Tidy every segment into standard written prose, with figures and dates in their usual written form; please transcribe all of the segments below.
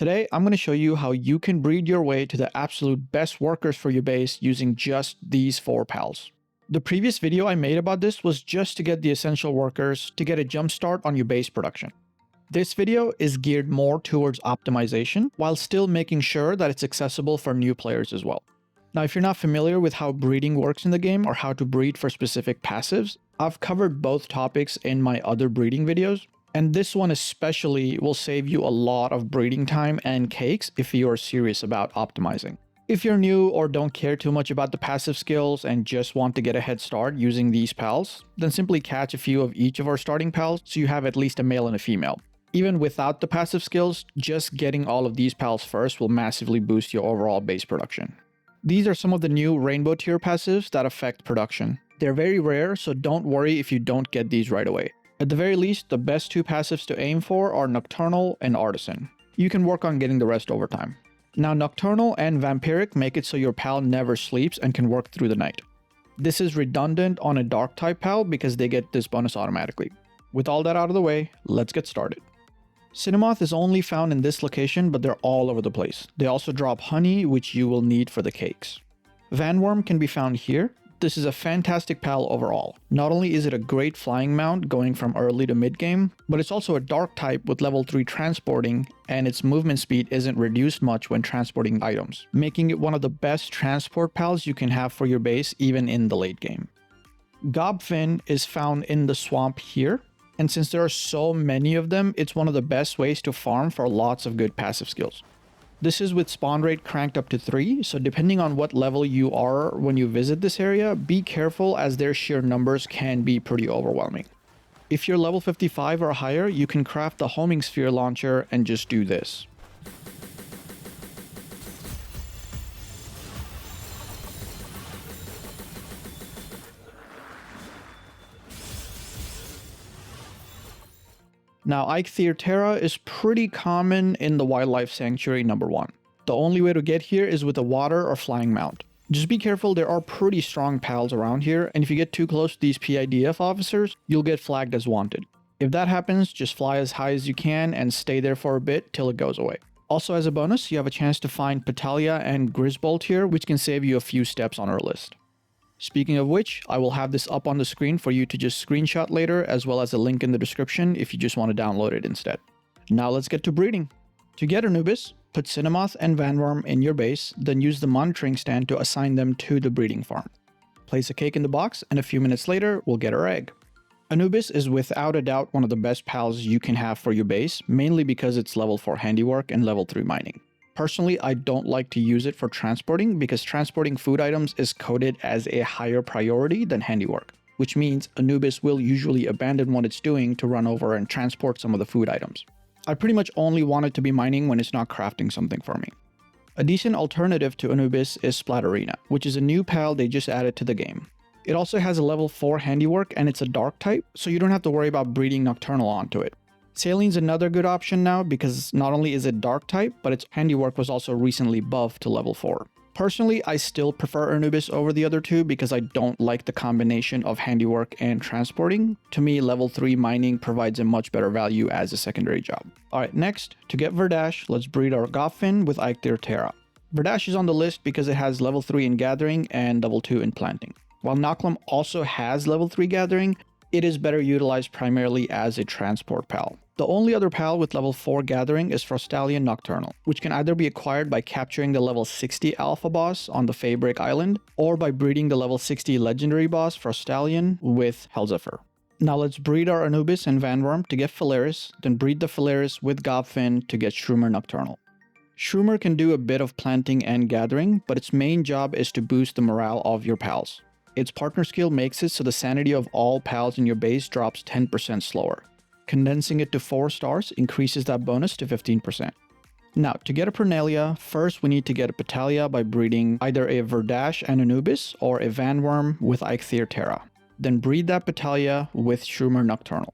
Today, I'm going to show you how you can breed your way to the absolute best workers for your base using just these 4 pals. The previous video I made about this was just to get the essential workers to get a jump start on your base production. This video is geared more towards optimization while still making sure that it's accessible for new players as well. Now, if you're not familiar with how breeding works in the game or how to breed for specific passives, I've covered both topics in my other breeding videos, and this one especially will save you a lot of breeding time and cakes if you are serious about optimizing. If you're new or don't care too much about the passive skills and just want to get a head start using these pals, then simply catch a few of each of our starting pals so you have at least a male and a female. Even without the passive skills, just getting all of these pals first will massively boost your overall base production. These are some of the new rainbow tier passives that affect production. They're very rare, so don't worry if you don't get these right away. At the very least, the best 2 passives to aim for are Nocturnal and Artisan. You can work on getting the rest over time. Now, Nocturnal and Vampiric make it so your pal never sleeps and can work through the night. This is redundant on a Dark type pal because they get this bonus automatically. With all that out of the way, let's get started. Cinnamoth is only found in this location, but they're all over the place. They also drop honey, which you will need for the cakes. Vanworm can be found here. This is a fantastic pal overall. Not only is it a great flying mount going from early to mid game, but it's also a dark type with level 3 transporting, and its movement speed isn't reduced much when transporting items, making it one of the best transport pals you can have for your base even in the late game. Gobfin is found in the swamp here, and since there are so many of them, it's one of the best ways to farm for lots of good passive skills. This is with spawn rate cranked up to 3, so depending on what level you are when you visit this area, be careful as their sheer numbers can be pretty overwhelming. If you're level 55 or higher, you can craft the homing sphere launcher and just do this. Now, Ichthyoterra is pretty common in the Wildlife Sanctuary number 1. The only way to get here is with a water or flying mount. Just be careful, there are pretty strong pals around here, and if you get too close to these PIDF officers, you'll get flagged as wanted. If that happens, just fly as high as you can and stay there for a bit till it goes away. Also, as a bonus, you have a chance to find Petalia and Grisbolt here, which can save you a few steps on our list. Speaking of which, I will have this up on the screen for you to just screenshot later, as well as a link in the description if you just want to download it instead. Now let's get to breeding. To get Anubis, put Cinnamoth and Vanworm in your base, then use the monitoring stand to assign them to the breeding farm. Place a cake in the box, and a few minutes later, we'll get our egg. Anubis is without a doubt one of the best pals you can have for your base, mainly because it's level 4 handiwork and level 3 mining. Personally, I don't like to use it for transporting because transporting food items is coded as a higher priority than handiwork, which means Anubis will usually abandon what it's doing to run over and transport some of the food items. I pretty much only want it to be mining when it's not crafting something for me. A decent alternative to Anubis is Splatterina, which is a new pal they just added to the game. It also has a level 4 handiwork and it's a dark type, so you don't have to worry about breeding Nocturnal onto it. Saleen's another good option now because not only is it dark type, but its handiwork was also recently buffed to level 4. Personally, I still prefer Anubis over the other 2 because I don't like the combination of handiwork and transporting. To me, level 3 mining provides a much better value as a secondary job. Alright, next, to get Verdash, let's breed our Gobfin with Ichthyoterra. Verdash is on the list because it has level 3 in gathering and level 2 in planting. While Noclum also has level 3 gathering, it is better utilized primarily as a transport pal. The only other pal with level 4 gathering is Frostalian Nocturnal, which can either be acquired by capturing the level 60 alpha boss on the Feybreak island, or by breeding the level 60 legendary boss Frostalian with Helzephyr. Now let's breed our Anubis and Vanworm to get Phalaris, then breed the Phalaris with Gobfin to get Shroomer Nocturnal. Shroomer can do a bit of planting and gathering, but its main job is to boost the morale of your pals. Its partner skill makes it so the sanity of all pals in your base drops 10% slower. Condensing it to 4 stars increases that bonus to 15%. Now, to get a Pernalia, first we need to get a Petalia by breeding either a Verdash and Anubis or a Vanworm with Ichthyoterra. Then breed that Petalia with Shroomer Nocturnal.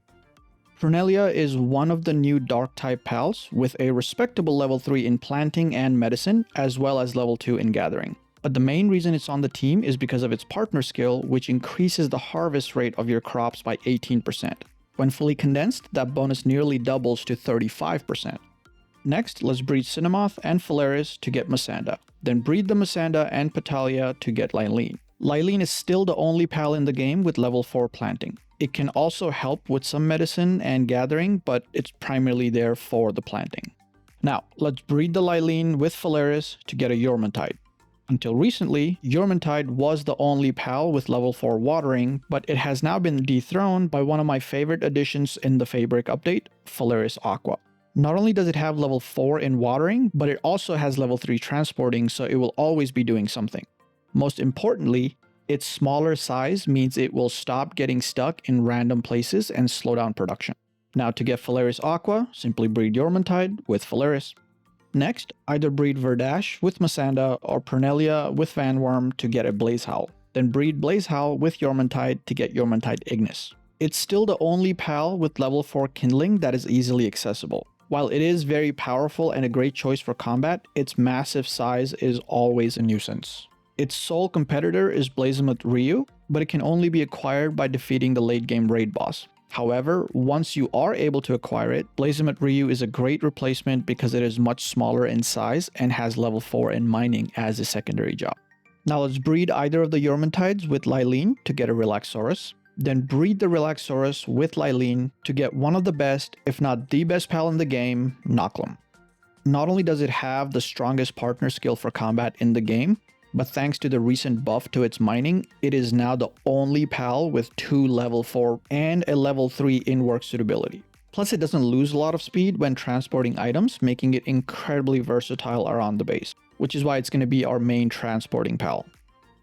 Pernalia is one of the new dark type pals with a respectable level 3 in planting and medicine, as well as level 2 in gathering. But the main reason it's on the team is because of its partner skill, which increases the harvest rate of your crops by 18%. When fully condensed, that bonus nearly doubles to 35%. Next, let's breed Cinnamoth and Phalaris to get Masanda. Then breed the Masanda and Petalia to get Lylene. Lylene is still the only pal in the game with level 4 planting. It can also help with some medicine and gathering, but it's primarily there for the planting. Now, let's breed the Lylene with Phalaris to get a Yormantide. Until recently, Yormantide was the only pal with level 4 watering, but it has now been dethroned by one of my favorite additions in the Feybreak update, Phalaris Aqua. Not only does it have level 4 in watering, but it also has level 3 transporting, so it will always be doing something. Most importantly, its smaller size means it will stop getting stuck in random places and slow down production. Now to get Phalaris Aqua, simply breed Yormantide with Phalaris. Next, either breed Verdash with Masanda or Pernelia with Vanworm to get a Blazehowl. Then breed Blazehowl with Yormantide to get Yormantide Ignis. It's still the only pal with level 4 Kindling that is easily accessible. While it is very powerful and a great choice for combat, its massive size is always a nuisance. Its sole competitor is Blazimuth Ryu, but it can only be acquired by defeating the late game raid boss. However, once you are able to acquire it, Blazimuth Ryu is a great replacement because it is much smaller in size and has level 4 in mining as a secondary job. Now let's breed either of the Yormantides with Lylene to get a Relaxaurus. Then breed the Relaxaurus with Lylene to get one of the best, if not the best pal in the game, Nocklum. Not only does it have the strongest partner skill for combat in the game, but thanks to the recent buff to its mining, it is now the only pal with 2 level 4 and a level 3 in-work suitability. Plus it doesn't lose a lot of speed when transporting items, making it incredibly versatile around the base, which is why it's going to be our main transporting pal.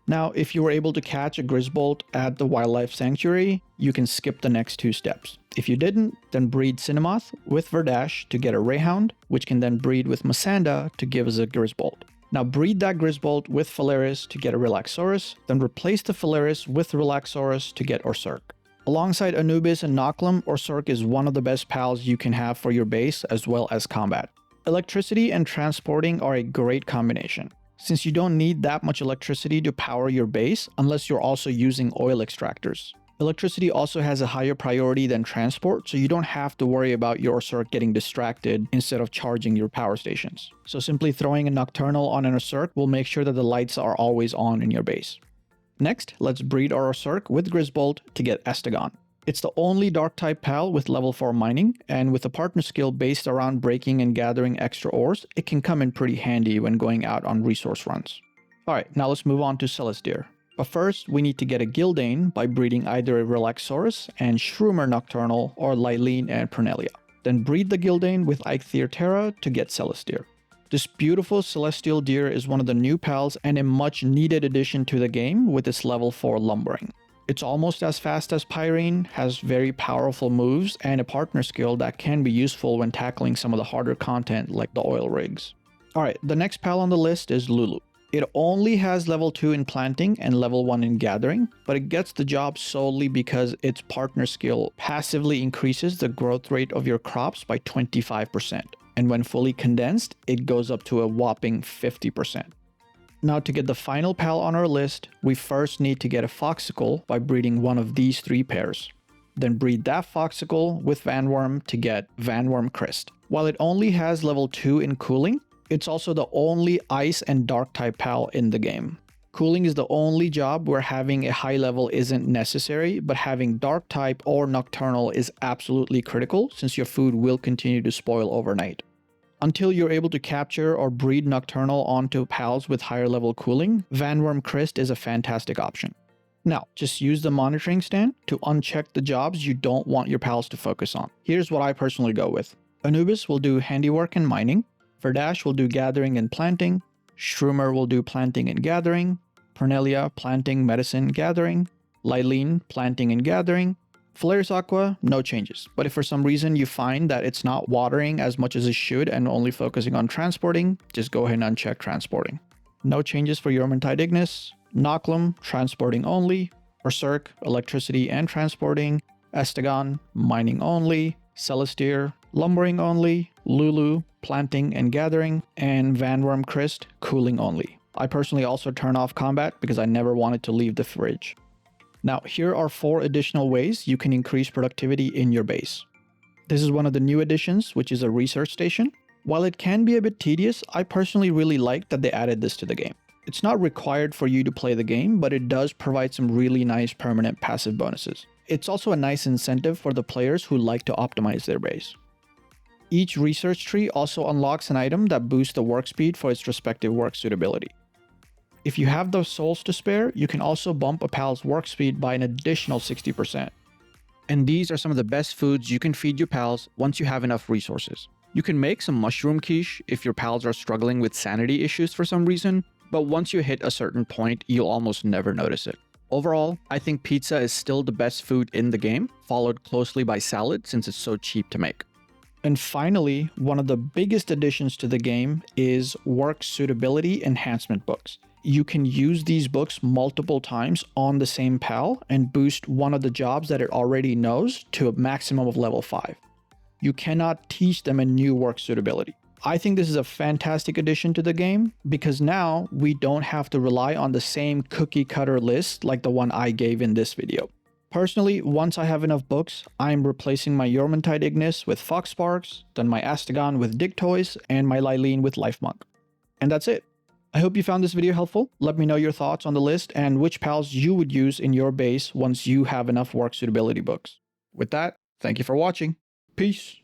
Now, if you were able to catch a Grisbolt at the Wildlife Sanctuary, you can skip the next 2 steps. If you didn't, then breed Cinnamoth with Verdash to get a Rayhound, which can then breed with Masanda to give us a Grisbolt. Now breed that Grisbolt with Phalaris to get a Relaxaurus, then replace the Phalaris with Relaxaurus to get Orsurk. Alongside Anubis and Nocklum, Orsurk is one of the best pals you can have for your base as well as combat. Electricity and transporting are a great combination, since you don't need that much electricity to power your base unless you're also using oil extractors. Electricity also has a higher priority than transport, so you don't have to worry about your Orsurk getting distracted instead of charging your power stations. So simply throwing a Nocturnal on an Orsurk will make sure that the lights are always on in your base. Next, let's breed our Orsurk with Grisbolt to get Estegon. It's the only Dark-type pal with level 4 mining, and with a partner skill based around breaking and gathering extra ores, it can come in pretty handy when going out on resource runs. Alright, now let's move on to Celestia. But first, we need to get a Gildane by breeding either a Relaxaurus and Shroomer Nocturnal or Lylene and Pernelia. Then breed the Gildane with Eikthyr to get Celestia. This beautiful celestial deer is one of the new pals and a much needed addition to the game with its level 4 lumbering. It's almost as fast as Pyrene, has very powerful moves, and a partner skill that can be useful when tackling some of the harder content like the oil rigs. Alright, the next pal on the list is Lulu. It only has level 2 in planting and level 1 in gathering, but it gets the job solely because its partner skill passively increases the growth rate of your crops by 25%, and when fully condensed, it goes up to a whopping 50%. Now to get the final pal on our list, we first need to get a Foxicle by breeding one of these 3 pairs. Then breed that Foxicle with Vanworm to get Vanworm Crest. While it only has level 2 in cooling, it's also the only ice and dark type pal in the game. Cooling is the only job where having a high level isn't necessary, but having dark type or nocturnal is absolutely critical since your food will continue to spoil overnight. Until you're able to capture or breed nocturnal onto pals with higher level cooling, Vanworm Crest is a fantastic option. Now, just use the monitoring stand to uncheck the jobs you don't want your pals to focus on. Here's what I personally go with. Anubis will do handiwork and mining. Verdash will do gathering and planting. Shroomer will do planting and gathering. Pernelia, planting, medicine, gathering. Lylene, planting and gathering. Phalaris Aqua, no changes. But if for some reason you find that it's not watering as much as it should and only focusing on transporting, just go ahead and uncheck transporting. No changes for Yormantide Ignis. Nocklum, transporting only. Orsurk, electricity and transporting. Estegon, mining only. Celestia, lumbering only. Lulu, planting and gathering. And Vanworm Crest, cooling only. I personally also turn off combat because I never wanted to leave the fridge. Now, here are 4 additional ways you can increase productivity in your base. This is one of the new additions, which is a research station. While it can be a bit tedious, I personally really like that they added this to the game. It's not required for you to play the game, but it does provide some really nice permanent passive bonuses. It's also a nice incentive for the players who like to optimize their base. Each research tree also unlocks an item that boosts the work speed for its respective work suitability. If you have the souls to spare, you can also bump a pal's work speed by an additional 60%. And these are some of the best foods you can feed your pals once you have enough resources. You can make some mushroom quiche if your pals are struggling with sanity issues for some reason, but once you hit a certain point, you'll almost never notice it. Overall, I think pizza is still the best food in the game, followed closely by salad since it's so cheap to make. And finally, one of the biggest additions to the game is work suitability enhancement books. You can use these books multiple times on the same pal and boost one of the jobs that it already knows to a maximum of level 5. You cannot teach them a new work suitability. I think this is a fantastic addition to the game because now we don't have to rely on the same cookie cutter list like the one I gave in this video. Personally, once I have enough books, I'm replacing my Yormantide Ignis with Fox Sparks, then my Astagon with Dig Toys, and my Lylene with Life Monk. And that's it. I hope you found this video helpful. Let me know your thoughts on the list and which pals you would use in your base once you have enough work suitability books. With that, thank you for watching. Peace.